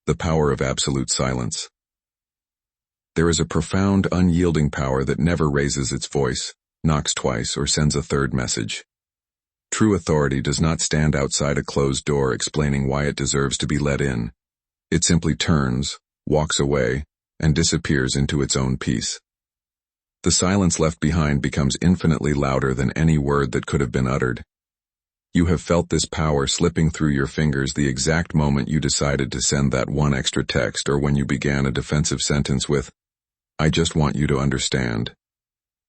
The power of absolute silence. There is a profound, unyielding power that never raises its voice, knocks twice, or sends a third message. True authority does not stand outside a closed door explaining why it deserves to be let in. It simply turns, walks away, and disappears into its own peace. The silence left behind becomes infinitely louder than any word that could have been uttered. You have felt this power slipping through your fingers the exact moment you decided to send that one extra text, or when you began a defensive sentence with, "I just want you to understand."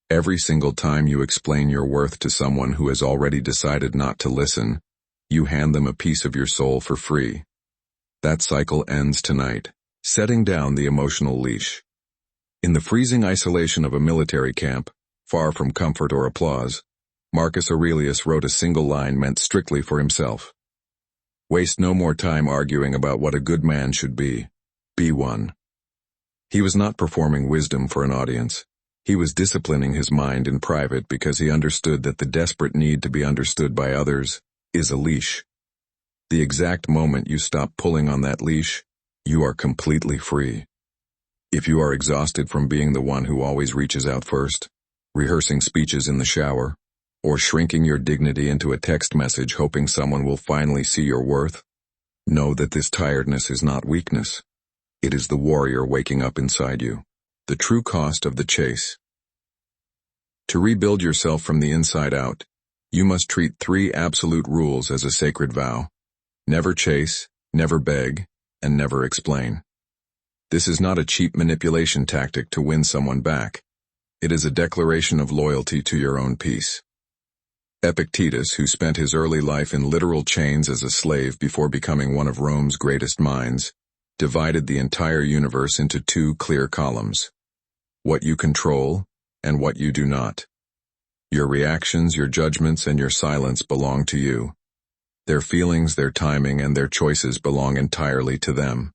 Every single time you explain your worth to someone who has already decided not to listen, you hand them a piece of your soul for free. That cycle ends tonight, setting down the emotional leash. In the freezing isolation of a military camp, far from comfort or applause, Marcus Aurelius wrote a single line meant strictly for himself. Waste no more time arguing about what a good man should be. Be one. He was not performing wisdom for an audience. He was disciplining his mind in private because he understood that the desperate need to be understood by others is a leash. The exact moment you stop pulling on that leash, you are completely free. If you are exhausted from being the one who always reaches out first, rehearsing speeches in the shower, or shrinking your dignity into a text message hoping someone will finally see your worth, know that this tiredness is not weakness. It is the warrior waking up inside you, the true cost of the chase. To rebuild yourself from the inside out, you must treat 3 absolute rules as a sacred vow. Never chase, never beg, and never explain. This is not a cheap manipulation tactic to win someone back. It is a declaration of loyalty to your own peace. Epictetus, who spent his early life in literal chains as a slave before becoming one of Rome's greatest minds, divided the entire universe into 2 clear columns: what you control and what you do not. Your reactions, your judgments, and your silence belong to you. Their feelings, their timing, and their choices belong entirely to them.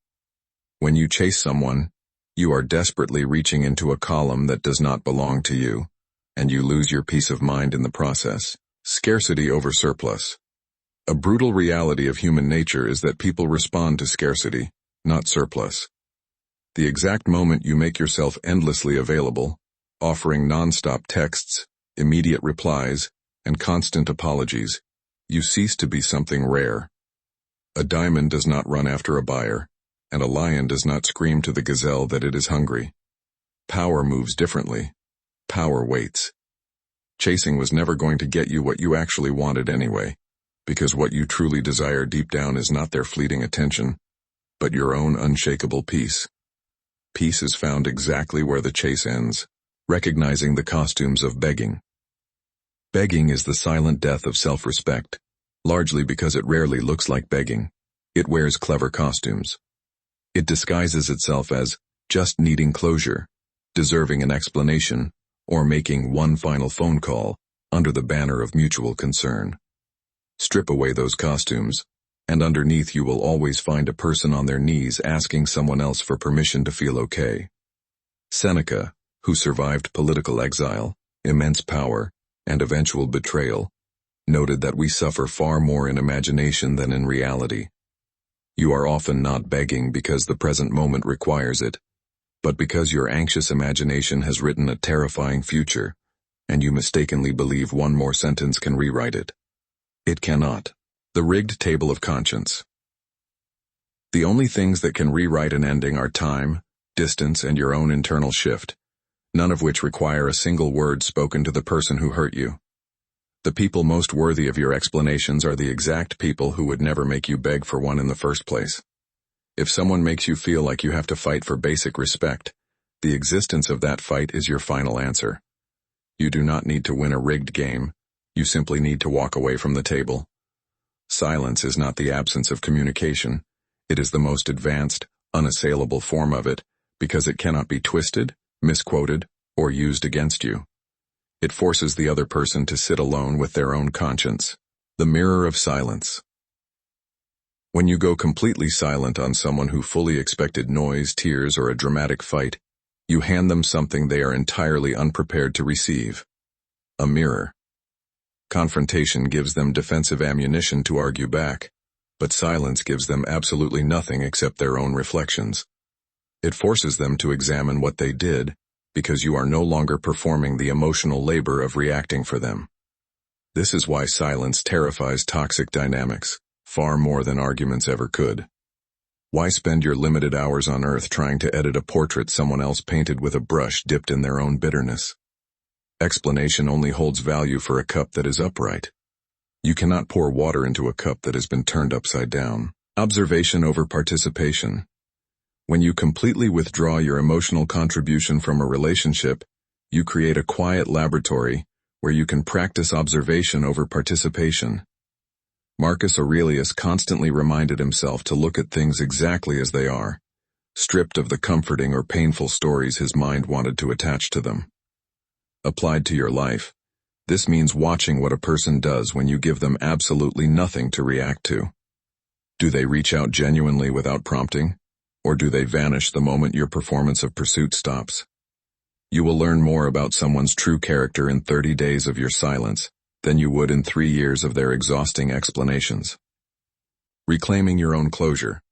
When you chase someone, you are desperately reaching into a column that does not belong to you, and you lose your peace of mind in the process. Scarcity over surplus. A brutal reality of human nature is that people respond to scarcity, not surplus. The exact moment you make yourself endlessly available, offering non-stop texts, immediate replies, and constant apologies, you cease to be something rare. A diamond does not run after a buyer, and a lion does not scream to the gazelle that it is hungry. Power moves differently. Power waits. Chasing was never going to get you what you actually wanted anyway, because what you truly desire deep down is not their fleeting attention, but your own unshakable peace. Peace is found exactly where the chase ends, recognizing the costumes of begging. Begging is the silent death of self-respect, largely because it rarely looks like begging. It wears clever costumes. It disguises itself as just needing closure, deserving an explanation, or making one final phone call under the banner of mutual concern. Strip away those costumes, and underneath you will always find a person on their knees asking someone else for permission to feel okay. Seneca, who survived political exile, immense power, and eventual betrayal, noted that we suffer far more in imagination than in reality. You are often not begging because the present moment requires it, but because your anxious imagination has written a terrifying future, and you mistakenly believe one more sentence can rewrite it. It cannot. The rigged table of conscience. The only things that can rewrite an ending are time, distance, and your own internal shift, none of which require a single word spoken to the person who hurt you. The people most worthy of your explanations are the exact people who would never make you beg for one in the first place. If someone makes you feel like you have to fight for basic respect, the existence of that fight is your final answer. You do not need to win a rigged game, you simply need to walk away from the table. Silence is not the absence of communication, it is the most advanced, unassailable form of it, because it cannot be twisted, misquoted, or used against you. It forces the other person to sit alone with their own conscience. The mirror of silence. When you go completely silent on someone who fully expected noise, tears, or a dramatic fight, you hand them something they are entirely unprepared to receive. A mirror. Confrontation gives them defensive ammunition to argue back. but silence gives them absolutely nothing except their own reflections. It forces them to examine what they did, because you are no longer performing the emotional labor of reacting for them. This is why silence terrifies toxic dynamics, far more than arguments ever could. Why spend your limited hours on Earth trying to edit a portrait someone else painted with a brush dipped in their own bitterness? Explanation only holds value for a cup that is upright. You cannot pour water into a cup that has been turned upside down. Observation over participation. When you completely withdraw your emotional contribution from a relationship, you create a quiet laboratory where you can practice observation over participation. Marcus Aurelius constantly reminded himself to look at things exactly as they are, stripped of the comforting or painful stories his mind wanted to attach to them. Applied to your life, this means watching what a person does when you give them absolutely nothing to react to. Do they reach out genuinely without prompting, or do they vanish the moment your performance of pursuit stops? You will learn more about someone's true character in 30 days of your silence than you would in 3 years of their exhausting explanations. Reclaiming your own closure.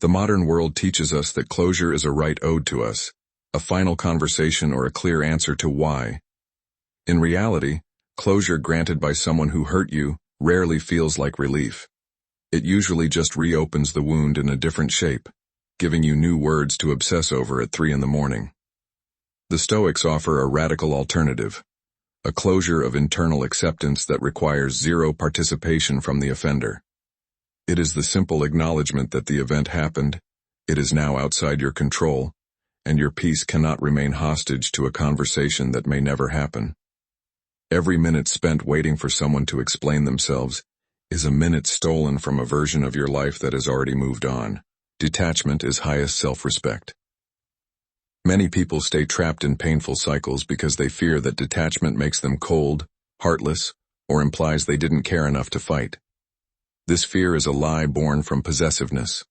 The modern world teaches us that closure is a right owed to us, a final conversation or a clear answer to why. In reality, closure granted by someone who hurt you rarely feels like relief. It usually just reopens the wound in a different shape, giving you new words to obsess over at 3 in the morning. The Stoics offer a radical alternative, a closure of internal acceptance that requires zero participation from the offender. It is the simple acknowledgement that the event happened, it is now outside your control, and your peace cannot remain hostage to a conversation that may never happen. Every minute spent waiting for someone to explain themselves is a minute stolen from a version of your life that has already moved on. Detachment is highest self-respect. Many people stay trapped in painful cycles because they fear that detachment makes them cold, heartless, or implies they didn't care enough to fight. This fear is a lie born from possessiveness.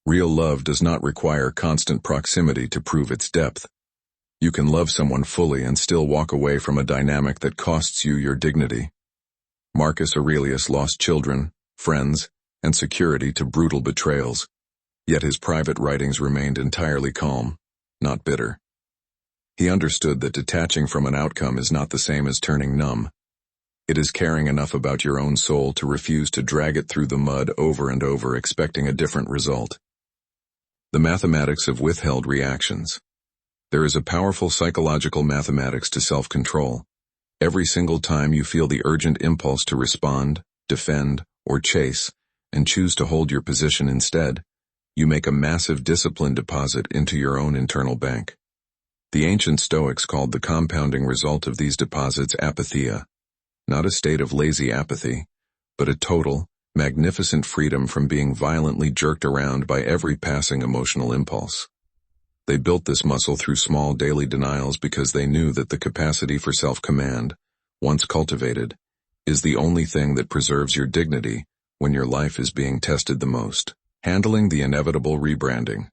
Real love does not require constant proximity to prove its depth. You can love someone fully and still walk away from a dynamic that costs you your dignity. Marcus Aurelius lost children, friends, and security to brutal betrayals, yet his private writings remained entirely calm, not bitter. He understood that detaching from an outcome is not the same as turning numb. It is caring enough about your own soul to refuse to drag it through the mud over and over expecting a different result. The mathematics of withheld reactions. There is a powerful psychological mathematics to self-control. Every single time you feel the urgent impulse to respond, defend, or chase, and choose to hold your position instead, you make a massive discipline deposit into your own internal bank. The ancient Stoics called the compounding result of these deposits apatheia, not a state of lazy apathy, but a total, magnificent freedom from being violently jerked around by every passing emotional impulse. They built this muscle through small daily denials because they knew that the capacity for self-command, once cultivated, is the only thing that preserves your dignity when your life is being tested the most. Handling the inevitable rebranding.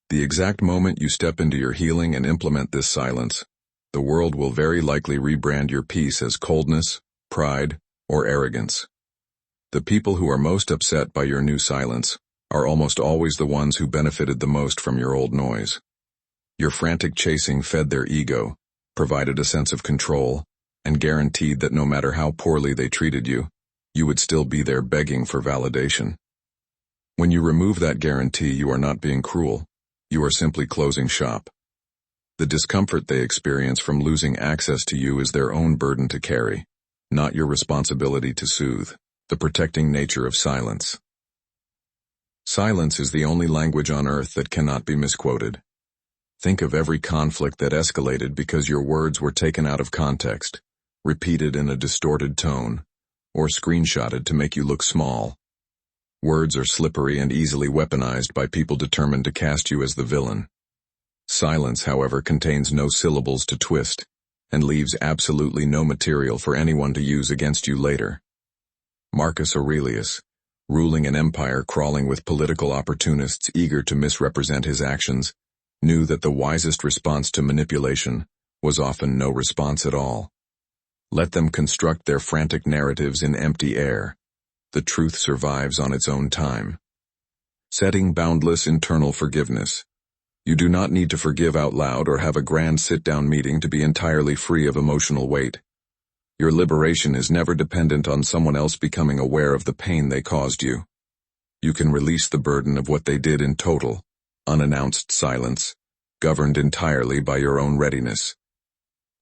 The exact moment you step into your healing and implement this silence, the world will very likely rebrand your peace as coldness, pride, or arrogance. The people who are most upset by your new silence are almost always the ones who benefited the most from your old noise. Your frantic chasing fed their ego, provided a sense of control, and guaranteed that no matter how poorly they treated you, you would still be there begging for validation. When you remove that guarantee, you are not being cruel, you are simply closing shop. The discomfort they experience from losing access to you is their own burden to carry, not your responsibility to soothe. The protecting nature of silence. Silence is the only language on earth that cannot be misquoted. Think of every conflict that escalated because your words were taken out of context, repeated in a distorted tone, or screenshotted to make you look small. Words are slippery and easily weaponized by people determined to cast you as the villain. Silence, however, contains no syllables to twist, and leaves absolutely no material for anyone to use against you later. Marcus Aurelius, ruling an empire crawling with political opportunists eager to misrepresent his actions, knew that the wisest response to manipulation was often no response at all. Let them construct their frantic narratives in empty air. The truth survives on its own time. Setting boundless internal forgiveness. You do not need to forgive out loud or have a grand sit-down meeting to be entirely free of emotional weight. Your liberation is never dependent on someone else becoming aware of the pain they caused you. You can release the burden of what they did in total, unannounced silence, governed entirely by your own readiness.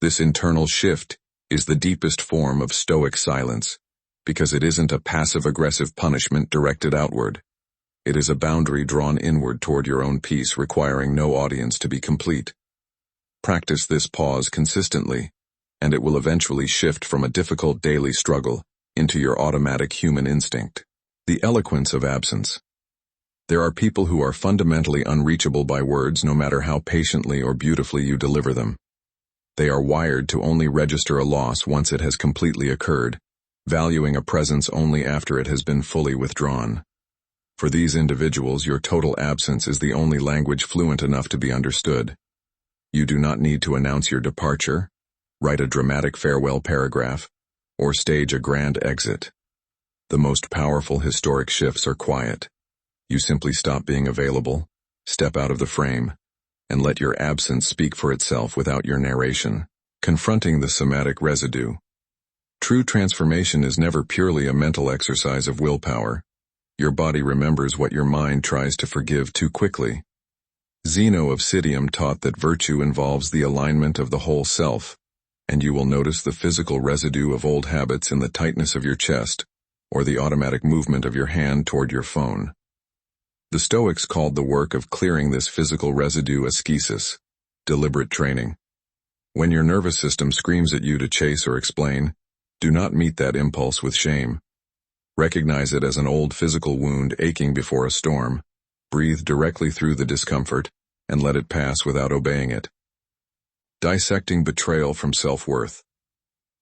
This internal shift is the deepest form of Stoic silence, because it isn't a passive-aggressive punishment directed outward. It is a boundary drawn inward toward your own peace, requiring no audience to be complete. Practice this pause consistently, and it will eventually shift from a difficult daily struggle into your automatic human instinct. The eloquence of absence. There are people who are fundamentally unreachable by words, no matter how patiently or beautifully you deliver them. They are wired to only register a loss once it has completely occurred, valuing a presence only after it has been fully withdrawn. For these individuals, your total absence is the only language fluent enough to be understood. You do not need to announce your departure, write a dramatic farewell paragraph, or stage a grand exit. The most powerful historic shifts are quiet. You simply stop being available, step out of the frame, and let your absence speak for itself without your narration. Confronting the somatic residue. True transformation is never purely a mental exercise of willpower. Your body remembers what your mind tries to forgive too quickly. Zeno of Citium taught that virtue involves the alignment of the whole self, and you will notice the physical residue of old habits in the tightness of your chest, or the automatic movement of your hand toward your phone. The Stoics called the work of clearing this physical residue ascesis, deliberate training. When your nervous system screams at you to chase or explain, do not meet that impulse with shame. Recognize it as an old physical wound aching before a storm. Breathe directly through the discomfort, and let it pass without obeying it. Dissecting betrayal from self-worth.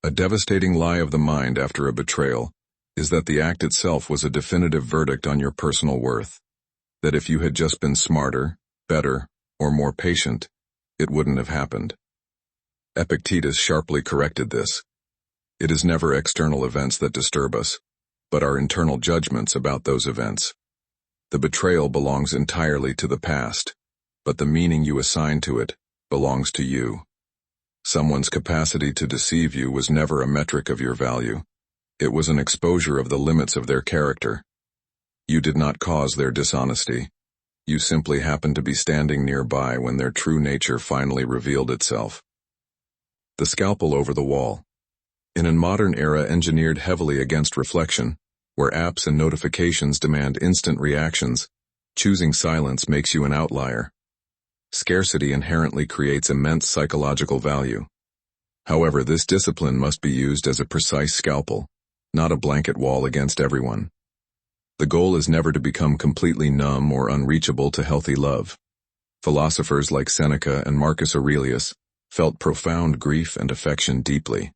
A devastating lie of the mind after a betrayal is that the act itself was a definitive verdict on your personal worth. That if you had just been smarter, better, or more patient, it wouldn't have happened. Epictetus sharply corrected this. It is never external events that disturb us, but our internal judgments about those events. The betrayal belongs entirely to the past, but the meaning you assign to it belongs to you. Someone's capacity to deceive you was never a metric of your value. It was an exposure of the limits of their character. You did not cause their dishonesty. You simply happened to be standing nearby when their true nature finally revealed itself. The scalpel over the wall. In a modern era engineered heavily against reflection, where apps and notifications demand instant reactions, choosing silence makes you an outlier. Scarcity inherently creates immense psychological value. However, this discipline must be used as a precise scalpel, not a blanket wall against everyone. The goal is never to become completely numb or unreachable to healthy love. Philosophers like Seneca and Marcus Aurelius felt profound grief and affection deeply.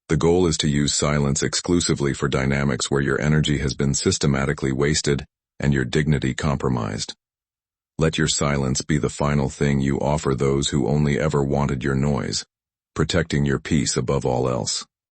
The goal is to use silence exclusively for dynamics where your energy has been systematically wasted and your dignity compromised. Let your silence be the final thing you offer those who only ever wanted your noise, protecting your peace above all else.